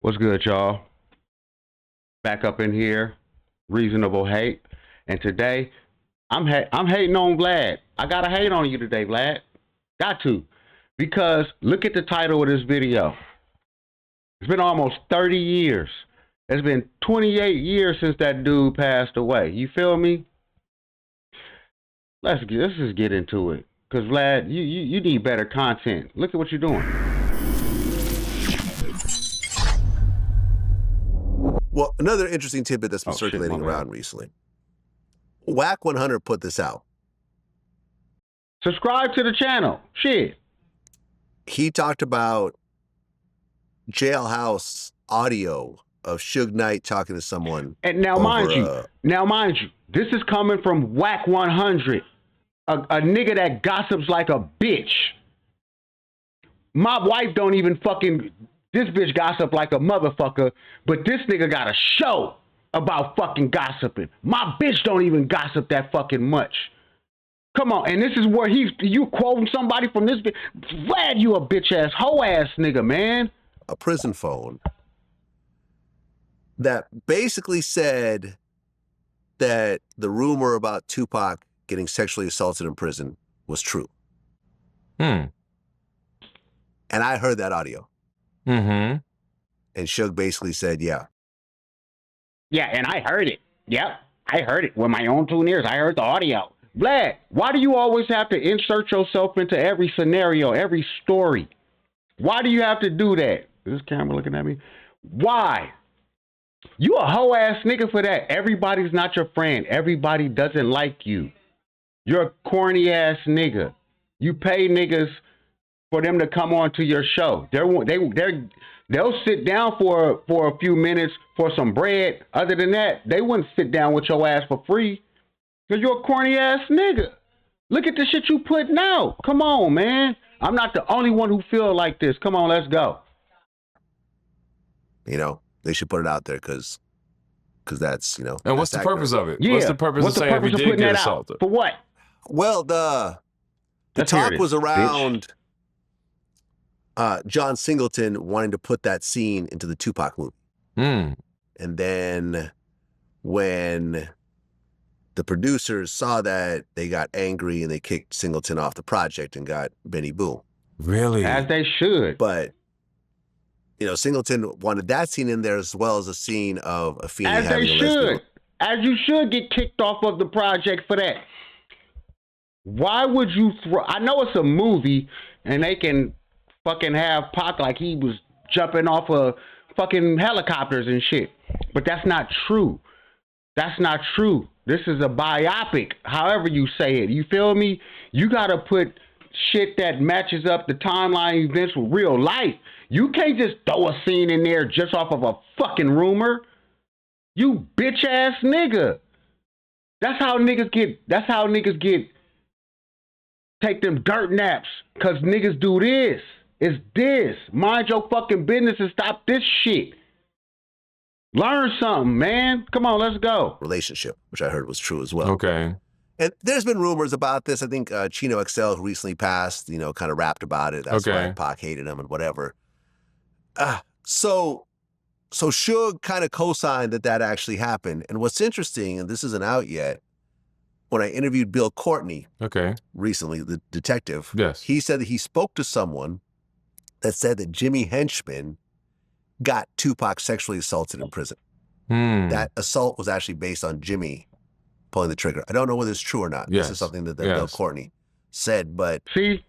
What's good, y'all? Back up in here, reasonable hate, and today I'm hating on Vlad. I gotta hate on you today, Vlad. Got to, because look at the title of this video. It's been almost 30 years. It's been 28 years since that dude passed away. You feel me? Let's just get into it, cause Vlad, you need better content. Look at what you're doing. Well, another interesting tidbit that's been circulating around recently. Whack 100 put this out. Subscribe to the channel. Shit. He talked about jailhouse audio of Suge Knight talking to someone. And now, mind you, this is coming from Whack 100, a nigga that gossips like a bitch. My wife don't even fucking. This bitch gossip like a motherfucker, but this nigga got a show about fucking gossiping. My bitch don't even gossip that fucking much. Come on, and this is where you quoting somebody from this bitch. Vlad, you a bitch ass, hoe ass nigga, man. A prison phone that basically said that the rumor about Tupac getting sexually assaulted in prison was true. And I heard that audio. And Suge basically said, yeah. Yeah, and I heard it. Yep, I heard it with my own 2 ears. I heard the audio. Vlad, why do you always have to insert yourself into every scenario, every story? Why do you have to do that? Is this camera looking at me? Why? You a hoe ass nigga for that. Everybody's not your friend. Everybody doesn't like you. You're a corny ass nigga. You pay niggas for them to come on to your show. They'll sit down for a few minutes for some bread. Other than that, they wouldn't sit down with your ass for free. Because you're a corny ass nigga. Look at the shit you putting out. Come on, man. I'm not the only one who feel like this. Come on, let's go. You know, they should put it out there because that's, you know. And what's the purpose of it? Yeah. What's the purpose of saying if you did get assaulted? For what? Well, the talk was around John Singleton wanting to put that scene into the Tupac movie. And then when the producers saw that, they got angry and they kicked Singleton off the project and got Benny Boom. Really? As they should. But, you know, Singleton wanted that scene in there as well as a scene of Afeni having a lesbian. As you should get kicked off of the project for that. Why would you I know it's a movie and they can fucking have Pac like he was jumping off of fucking helicopters and shit. But that's not true. That's not true. This is a biopic, however you say it. You feel me? You gotta put shit that matches up the timeline events with real life. You can't just throw a scene in there just off of a fucking rumor. You bitch ass nigga. That's how niggas get take them dirt naps. Cause niggas do this. It's this. Mind your fucking business and stop this shit. Learn something, man. Come on, let's go. Relationship, which I heard was true as well. Okay. And there's been rumors about this. I think Chino XL, who recently passed, you know, kind of rapped about it. That's why Pac hated him and whatever. So Suge kind of co-signed that actually happened. And what's interesting, and this isn't out yet, when I interviewed Bill Courtney recently, the detective, he said that he spoke to someone that said that Jimmy Henchman got Tupac sexually assaulted in prison. That assault was actually based on Jimmy pulling the trigger. I don't know whether it's true or not. This is something that Bill Courtney said, but... See,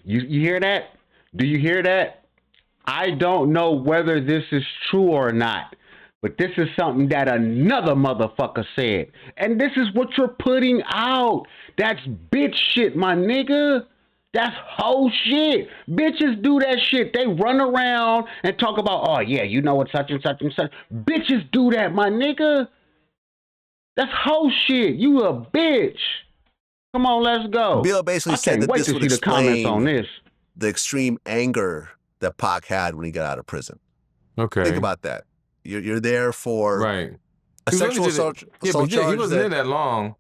you hear that? Do you hear that? I don't know whether this is true or not, but this is something that another motherfucker said. And this is what you're putting out. That's bitch shit, my nigga. That's whole shit. Bitches do that shit. They run around and talk about, oh yeah, you know what, such and such and such. Bitches do that, my nigga. That's whole shit. You a bitch. Come on, let's go. Bill basically said that this would explain the extreme anger that Pac had when he got out of prison. Think about that. You're there for a sexual assault charge. He wasn't in that long.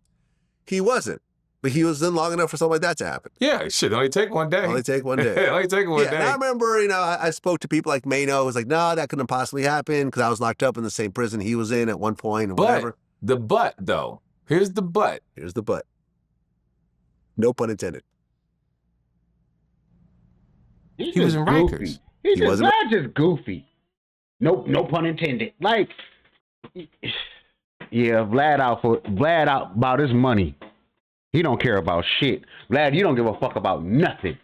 He wasn't. But he was in long enough for something like that to happen. Yeah, shit, only take one day. Only take one day. Only take one day. And I remember, I spoke to people like Mano. It was like, no, that couldn't possibly happen because I was locked up in the same prison he was in at one point or whatever. The but, though. Here's the but. Here's the but. No pun intended. He was in Rikers. He wasn't. Vlad just goofy. Nope, no pun intended. Like, yeah, Vlad out about his money. He don't care about shit. Vlad, you don't give a fuck about nothing.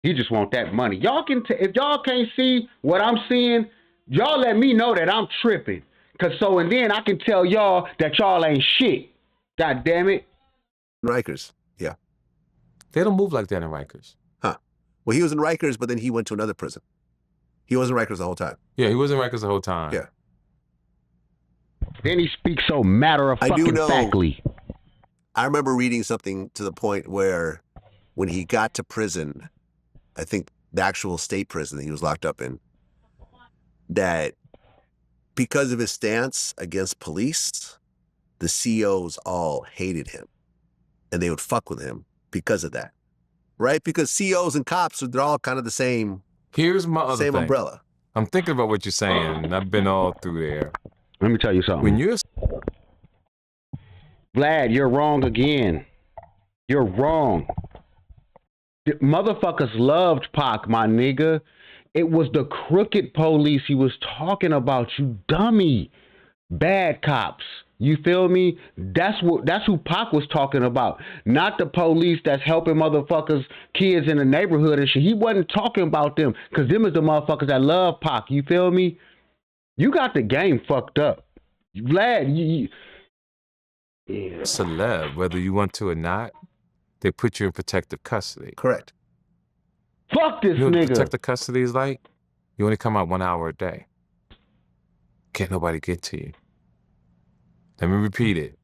He just want that money. Y'all can if y'all can't see what I'm seeing, y'all let me know that I'm tripping. And then I can tell y'all that y'all ain't shit. God damn it. Rikers, yeah. They don't move like that in Rikers. Huh. Well, he was in Rikers, but then he went to another prison. He was in Rikers the whole time. Yeah, he was in Rikers the whole time. Yeah. Then he speaks so matter-of-fucking-factly. I remember reading something to the point where when he got to prison, I think the actual state prison that he was locked up in, that because of his stance against police, the COs all hated him. And they would fuck with him because of that. Right? Because COs and cops, they're all kind of the same. Here's my other same thing. Umbrella. I'm thinking about what you're saying, and I've been all through there. Let me tell you something. When you're... Vlad, you're wrong again. You're wrong. The motherfuckers loved Pac, my nigga. It was the crooked police he was talking about, you dummy. Bad cops. You feel me? That's who Pac was talking about. Not the police that's helping motherfuckers, kids in the neighborhood and shit. He wasn't talking about them, because them is the motherfuckers that love Pac. You feel me? You got the game fucked up. Vlad, yeah. Celeb, whether you want to or not, they put you in protective custody. Correct. Fuck this nigga. You know what nigga. Protective custody is like? You only come out 1 hour a day. Can't nobody get to you. Let me repeat it.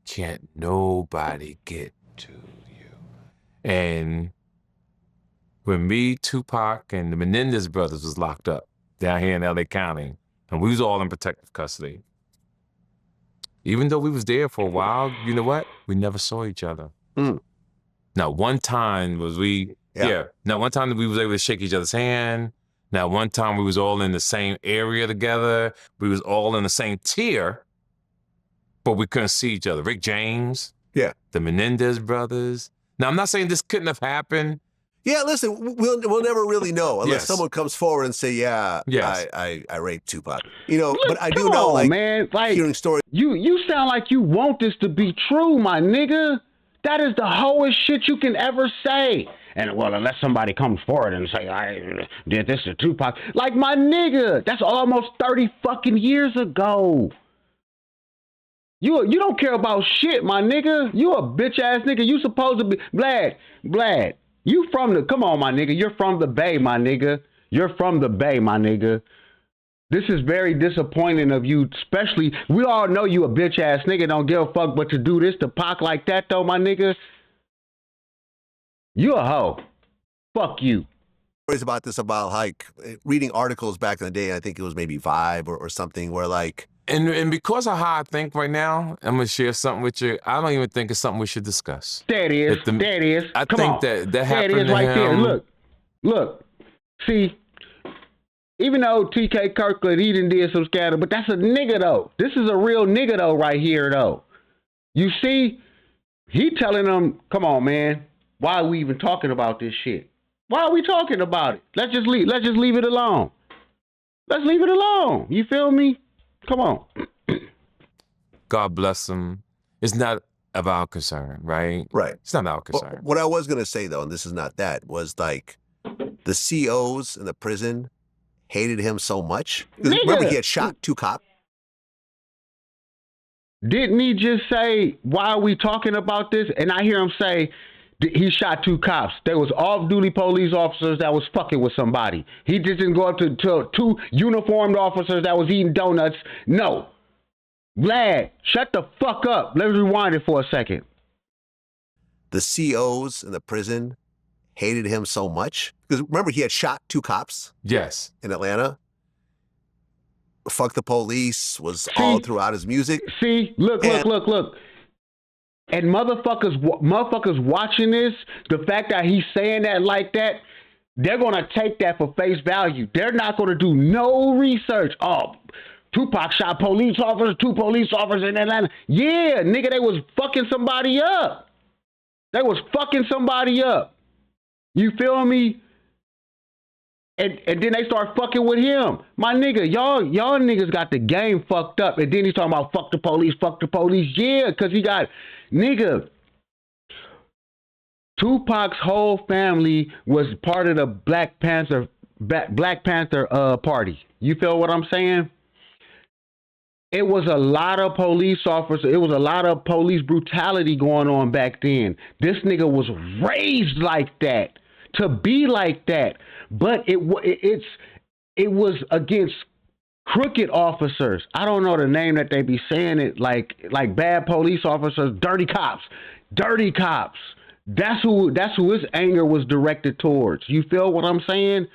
Can't nobody get to you. And when me, Tupac, and the Menendez brothers was locked up down here in LA County, and we was all in protective custody, even though we was there for a while, you know what? We never saw each other. Mm. Now, one time was we, Now, one time we was able to shake each other's hand. Now, one time we was all in the same area together. We was all in the same tier, but we couldn't see each other. Rick James. Yeah. The Menendez brothers. Now, I'm not saying this couldn't have happened. Yeah, listen, we'll never really know unless someone comes forward and say, I raped Tupac. You know, but I do know, like, man, like, hearing stories. You sound like you want this to be true, my nigga. That is the hoest shit you can ever say. And, well, unless somebody comes forward and say, I did this to Tupac. Like, my nigga, that's almost 30 fucking years ago. You don't care about shit, my nigga. You a bitch-ass nigga. You supposed to be... Vlad. You from the... Come on, my nigga. You're from the Bay, my nigga. You're from the Bay, my nigga. This is very disappointing of you, especially... We all know you a bitch-ass nigga. Don't give a fuck, but to do this to Pac like that, though, my nigga... You a hoe. Fuck you. Stories about this, about, like, reading articles back in the day, I think it was maybe Vibe or something, where, like... And because of how I think right now, I'm going to share something with you. I don't even think it's something we should discuss. There it is. There it is. I think that happened there it is right to him. There. Look. See, even though TK Kirkland, he did some scandal, but that's a nigga, though. This is a real nigga, though, right here, though. You see, he telling them, come on, man, why are we even talking about this shit? Why are we talking about it? Let's just leave it alone. Let's leave it alone. You feel me? Come on. God bless him. It's not of our concern, right? Right. It's not our concern. What I was going to say, though, and this is not that, was like the COs in the prison hated him so much. Remember, he had shot 2 cops. Didn't he just say, why are we talking about this? And I hear him say, he shot 2 cops. There was off-duty police officers that was fucking with somebody. He just didn't go up to 2 uniformed officers that was eating donuts. No. Vlad, shut the fuck up. Let's rewind it for a second. The COs in the prison hated him so much. Because remember, he had shot 2 cops. Yes. In Atlanta. Fuck the police was all throughout his music. See, look. And motherfuckers watching this, the fact that he's saying that like that, they're gonna take that for face value. They're not gonna do no research. Oh, Tupac shot police officers, 2 police officers in Atlanta. Yeah, nigga, they was fucking somebody up. You feel me? And then they start fucking with him. My nigga, y'all niggas got the game fucked up. And then he's talking about fuck the police. Yeah, because he got, nigga, Tupac's whole family was part of the Black Panther party. You feel what I'm saying? It was a lot of police officers. It was a lot of police brutality going on back then. This nigga was raised like that, to be like that. But it was against crooked officers. I don't know the name that they be saying it, like bad police officers, dirty cops. That's who his anger was directed towards. You feel what I'm saying?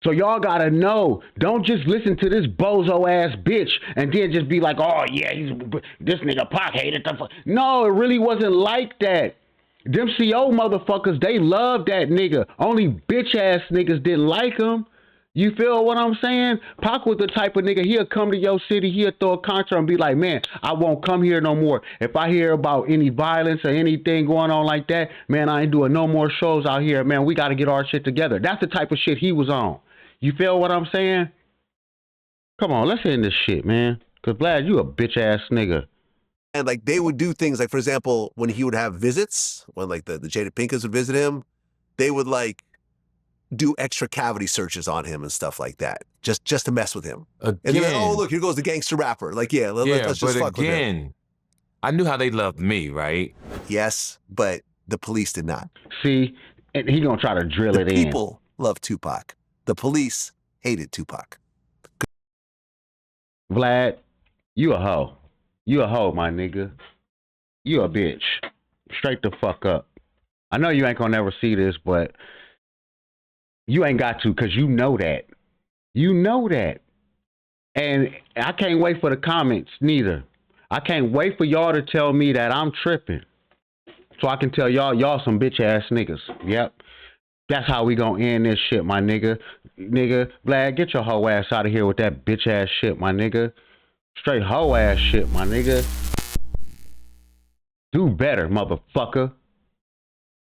So y'all gotta know, don't just listen to this bozo ass bitch and then just be like, oh yeah, this nigga Pac hated the fuck. No, it really wasn't like that. Them CO motherfuckers, they loved that nigga. Only bitch ass niggas didn't like him. You feel what I'm saying? Pac was the type of nigga, he'll come to your city, he'll throw a contract and be like, man, I won't come here no more. If I hear about any violence or anything going on like that, man, I ain't doing no more shows out here. Man, we got to get our shit together. That's the type of shit he was on. You feel what I'm saying? Come on, let's end this shit, man. Because, Vlad, you a bitch ass nigga. And like they would do things like, for example, when he would have visits, when like the Jada Pinkas would visit him, they would like do extra cavity searches on him and stuff like that, just to mess with him. Again, and then, oh look, here goes the gangster rapper. Like, let's just fuck with him. I knew how they loved me, right? Yes, but the police did not. See, and he gonna try to drill it in. The people love Tupac. The police hated Tupac. Vlad, you a hoe. You a hoe, my nigga. You a bitch. Straight the fuck up. I know you ain't gonna never see this, but you ain't got to, because you know that. You know that. And I can't wait for the comments, neither. I can't wait for y'all to tell me that I'm tripping, so I can tell y'all some bitch ass niggas. Yep. That's how we gonna end this shit, my nigga. Nigga, Vlad, get your hoe ass out of here with that bitch ass shit, my nigga. Straight hoe ass shit, my nigga. Do better, motherfucker.